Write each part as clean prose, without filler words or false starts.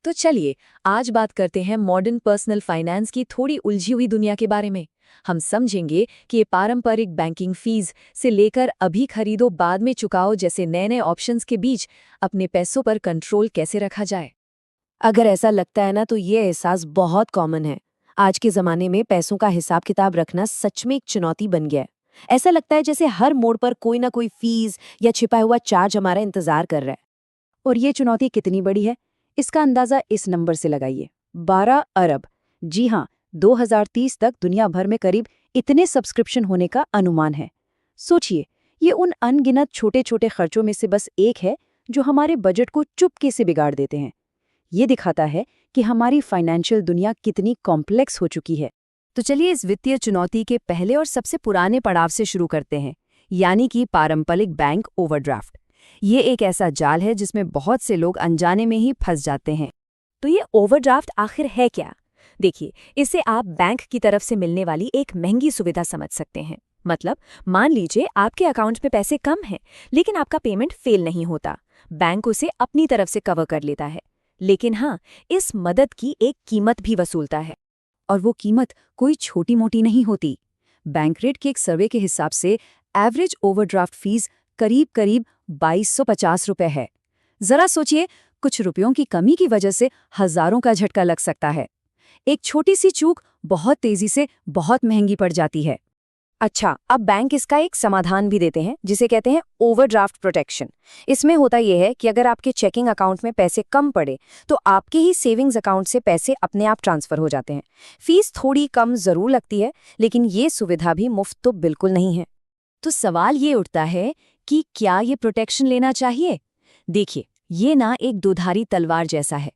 तो चलिए आज बात करते हैं मॉडर्न पर्सनल फाइनेंस की थोड़ी उलझी हुई दुनिया के बारे में। हम समझेंगे कि ये पारंपरिक बैंकिंग फीस से लेकर अभी खरीदो बाद में चुकाओ जैसे नए नए ऑप्शंस के बीच अपने पैसों पर कंट्रोल कैसे रखा जाए। अगर ऐसा लगता है ना तो ये एहसास बहुत कॉमन है। आज के ज़माने में पैसों का हिसाब किताब रखना सच में एक चुनौती बन गया है। ऐसा लगता है जैसे हर मोड़ पर कोई ना कोई फीस या छिपा हुआ चार्ज हमारा इंतजार कर रहा है। और ये चुनौती कितनी बड़ी है, इसका अंदाजा इस नंबर से लगाइए, 12 अरब। जी हाँ, 2030 तक दुनिया भर में करीब इतने सब्सक्रिप्शन होने का अनुमान है। सोचिए, ये उन अनगिनत छोटे छोटे खर्चों में से बस एक है जो हमारे बजट को चुपके से बिगाड़ देते हैं। ये दिखाता है कि हमारी फाइनेंशियल दुनिया कितनी कॉम्प्लेक्स हो चुकी है। तो चलिए इस वित्तीय चुनौती के पहले और सबसे पुराने पड़ाव से शुरू करते हैं, यानी कि पारंपरिक बैंक ओवरड्राफ्ट। ये एक ऐसा जाल है जिसमें बहुत से लोग अनजाने में ही फंस जाते हैं। तो ये ओवरड्राफ्ट आखिर है क्या? देखिए, इसे आप बैंक की तरफ से मिलने वाली एक महंगी सुविधा समझ सकते हैं। मतलब, मान लीजिए आपके अकाउंट में पैसे कम हैं, लेकिन आपका पेमेंट फेल नहीं होता। बैंक उसे अपनी तरफ से कवर कर लेता है। लेकिन हाँ, इस मदद की एक कीमत भी वसूलता है। और वो कीमत कोई छोटी मोटी नहीं होती। बैंकरेट के एक सर्वे के हिसाब से एवरेज ओवरड्राफ्ट फीस करीब करीब 2250 रुपए है। जरा सोचिए, कुछ रुपयों की कमी की वजह से हजारों का झटका लग सकता है। एक छोटी सी चूक बहुत तेजी से बहुत महंगी पड़ जाती है। अच्छा, अब बैंक इसका एक समाधान भी देते हैं जिसे कहते हैं ओवरड्राफ्ट प्रोटेक्शन। इसमें होता यह है कि अगर आपके चेकिंग अकाउंट में पैसे कम पड़े तो आपके ही सेविंग्स अकाउंट से पैसे अपने आप ट्रांसफर हो जाते हैं। फीस थोड़ी कम जरूर लगती है, लेकिन ये सुविधा भी मुफ्त तो बिल्कुल नहीं है। तो सवाल ये उठता है कि क्या ये प्रोटेक्शन लेना चाहिए? देखिए, ये ना एक दुधारी तलवार जैसा है।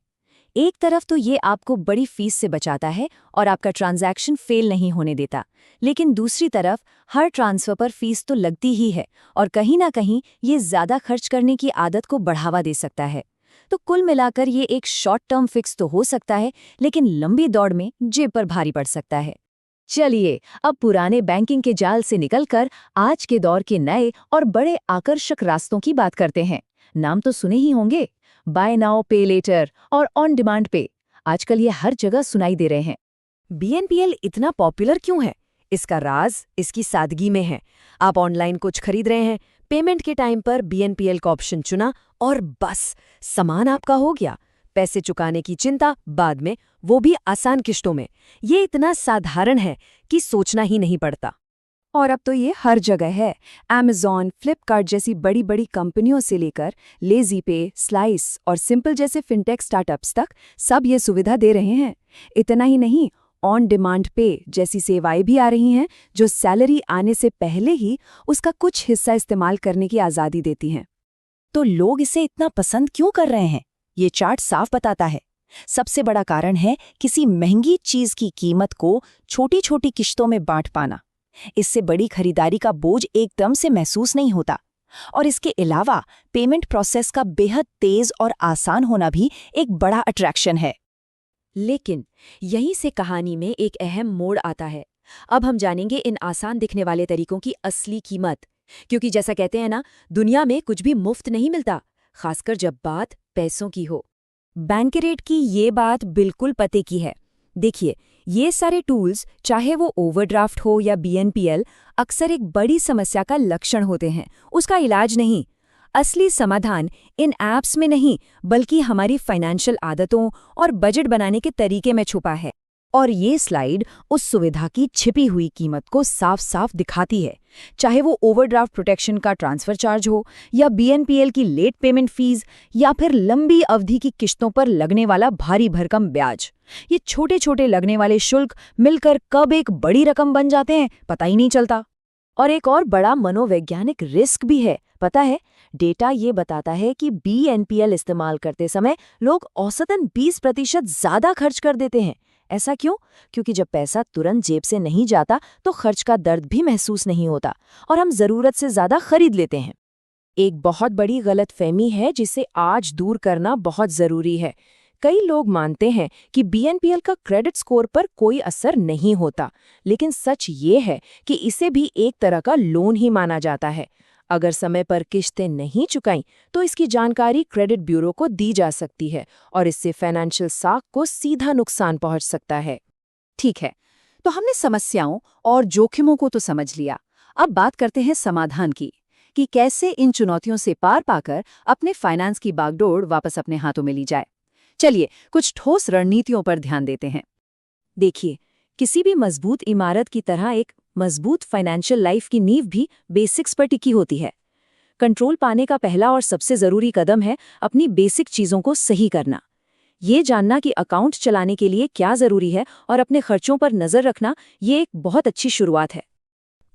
एक तरफ तो ये आपको बड़ी फीस से बचाता है और आपका ट्रांजैक्शन फेल नहीं होने देता, लेकिन दूसरी तरफ हर ट्रांसफर पर फीस तो लगती ही है और कहीं ना कहीं ये ज्यादा खर्च करने की आदत को बढ़ावा दे सकता है। तो कुल मिलाकर ये एक शॉर्ट टर्म फिक्स तो हो सकता है, लेकिन लंबी दौड़ में जेब पर भारी पड़ सकता है। चलिए अब पुराने बैंकिंग के जाल से निकलकर आज के दौर के नए और बड़े आकर्षक रास्तों की बात करते हैं। नाम तो सुने ही होंगे, बाय नाउ पे लेटर और ऑन डिमांड पे। आजकल ये हर जगह सुनाई दे रहे हैं। बीएनपीएल इतना पॉपुलर क्यों है? इसका राज इसकी सादगी में है। आप ऑनलाइन कुछ खरीद रहे हैं, पेमेंट के टाइम पर बीएनपीएल का ऑप्शन चुना और बस सामान आपका हो गया। पैसे चुकाने की चिंता बाद में, वो भी आसान किश्तों में। ये इतना साधारण है कि सोचना ही नहीं पड़ता। और अब तो ये हर जगह है। Amazon, फ्लिपकार्ट जैसी बड़ी बड़ी कंपनियों से लेकर लेजी पे, स्लाइस और सिंपल जैसे फिनटेक स्टार्टअप्स तक सब ये सुविधा दे रहे हैं। इतना ही नहीं, ऑन डिमांड पे जैसी सेवाएं भी आ रही हैं जो सैलरी आने से पहले ही उसका कुछ हिस्सा इस्तेमाल करने की आज़ादी देती हैं। तो लोग इसे इतना पसंद क्यों कर रहे हैं? ये चार्ट साफ बताता है। सबसे बड़ा कारण है किसी महंगी चीज की कीमत को छोटी छोटी किश्तों में बांट पाना। इससे बड़ी खरीदारी का बोझ एकदम से महसूस नहीं होता। और इसके अलावा पेमेंट प्रोसेस का बेहद तेज और आसान होना भी एक बड़ा अट्रैक्शन है। लेकिन यहीं से कहानी में एक अहम मोड़ आता है। अब हम जानेंगे इन आसान दिखने वाले तरीकों की असली कीमत, क्योंकि जैसा कहते हैं ना, दुनिया में कुछ भी मुफ्त नहीं मिलता, खासकर जब बात पैसों की हो। बैंकरेट की ये बात बिल्कुल पते की है। देखिए, ये सारे टूल्स, चाहे वो ओवरड्राफ्ट हो या बीएनपीएल, अक्सर एक बड़ी समस्या का लक्षण होते हैं, उसका इलाज नहीं। असली समाधान इन ऐप्स में नहीं, बल्कि हमारी फाइनेंशियल आदतों और बजट बनाने के तरीके में छुपा है। और ये स्लाइड उस सुविधा की छिपी हुई कीमत को साफ साफ दिखाती है। चाहे वो ओवरड्राफ्ट प्रोटेक्शन का ट्रांसफर चार्ज हो, या बीएनपीएल की लेट पेमेंट फीस, या फिर लंबी अवधि की किश्तों पर लगने वाला भारी भरकम ब्याज। ये छोटे छोटे लगने वाले शुल्क मिलकर कब एक बड़ी रकम बन जाते हैं, पता ही नहीं चलता। और एक और बड़ा मनोवैज्ञानिक रिस्क भी है, पता है? डेटा ये बताता है कि बीएनपीएल इस्तेमाल करते समय लोग औसतन 20% ज्यादा खर्च कर देते हैं। ऐसा क्यों? क्योंकि जब पैसा तुरंत जेब से नहीं जाता तो खर्च का दर्द भी महसूस नहीं होता और हम जरूरत से ज्यादा खरीद लेते हैं। एक बहुत बड़ी गलतफहमी है जिसे आज दूर करना बहुत जरूरी है। कई लोग मानते हैं कि बीएनपीएल का क्रेडिट स्कोर पर कोई असर नहीं होता, लेकिन सच ये है कि इसे भी एक तरह का लोन ही माना जाता है। अगर समय पर किश्तें नहीं चुकाईं तो इसकी जानकारी क्रेडिट ब्यूरो को दी जा सकती है और इससे फाइनेंशियल साख को सीधा नुकसान पहुंच सकता है। ठीक है, तो हमने समस्याओं और जोखिमों को तो समझ लिया। अब बात करते हैं समाधान की, कि कैसे इन चुनौतियों से पार पाकर अपने फाइनेंस की बागडोर वापस अपने हाथों में ली जाए। चलिए कुछ ठोस रणनीतियों पर ध्यान देते हैं। देखिए, किसी भी मजबूत इमारत की तरह एक मजबूत फाइनेंशियल लाइफ की नींव भी बेसिक्स पर टिकी होती है। कंट्रोल पाने का पहला और सबसे जरूरी कदम है अपनी बेसिक चीजों को सही करना। ये जानना कि अकाउंट चलाने के लिए क्या जरूरी है और अपने खर्चों पर नजर रखना, ये एक बहुत अच्छी शुरुआत है।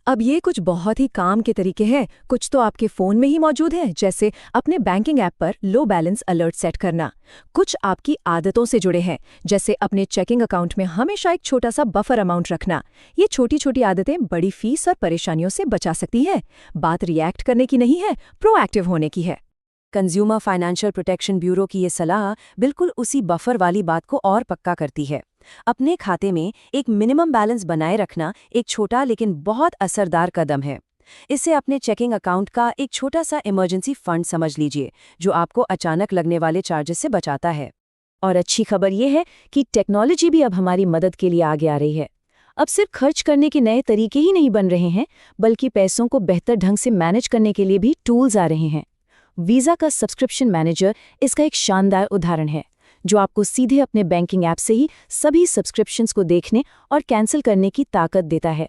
अब ये कुछ बहुत ही काम के तरीके हैं, कुछ तो आपके फ़ोन में ही मौजूद हैं, जैसे अपने बैंकिंग ऐप पर लो बैलेंस अलर्ट सेट करना। कुछ आपकी आदतों से जुड़े हैं, जैसे अपने चेकिंग अकाउंट में हमेशा एक छोटा सा बफर अमाउंट रखना। ये छोटी छोटी आदतें बड़ी फीस और परेशानियों से बचा सकती हैं। बात रिएक्ट करने की नहीं है, प्रोएक्टिव होने की है। कंज्यूमर फाइनेंशियल प्रोटेक्शन ब्यूरो की ये सलाह बिल्कुल उसी बफर वाली बात को और पक्का करती है। अपने खाते में एक मिनिमम बैलेंस बनाए रखना एक छोटा लेकिन बहुत असरदार कदम है। इसे अपने चेकिंग अकाउंट का एक छोटा सा इमरजेंसी फंड समझ लीजिए, जो आपको अचानक लगने वाले चार्जेस से बचाता है। और अच्छी खबर ये है कि टेक्नोलॉजी भी अब हमारी मदद के लिए आगे आ रही है। अब सिर्फ खर्च करने के नए तरीके ही नहीं बन रहे हैं, बल्कि पैसों को बेहतर ढंग से मैनेज करने के लिए भी टूल्स आ रहे हैं। वीज़ा का सब्सक्रिप्शन मैनेजर इसका एक शानदार उदाहरण है, जो आपको सीधे अपने बैंकिंग ऐप से ही सभी सब्सक्रिप्शंस को देखने और कैंसिल करने की ताकत देता है।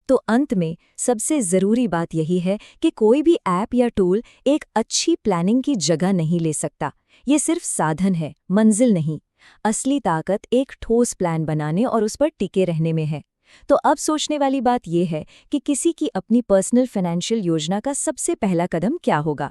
तो अंत में सबसे ज़रूरी बात यही है कि कोई भी ऐप या टूल एक अच्छी प्लानिंग की जगह नहीं ले सकता। ये सिर्फ साधन है, मंजिल नहीं। असली ताकत एक ठोस प्लान बनाने और उस पर टिके रहने में है। तो अब सोचने वाली बात यह है कि किसी की अपनी पर्सनल फाइनेंशियल योजना का सबसे पहला कदम क्या होगा।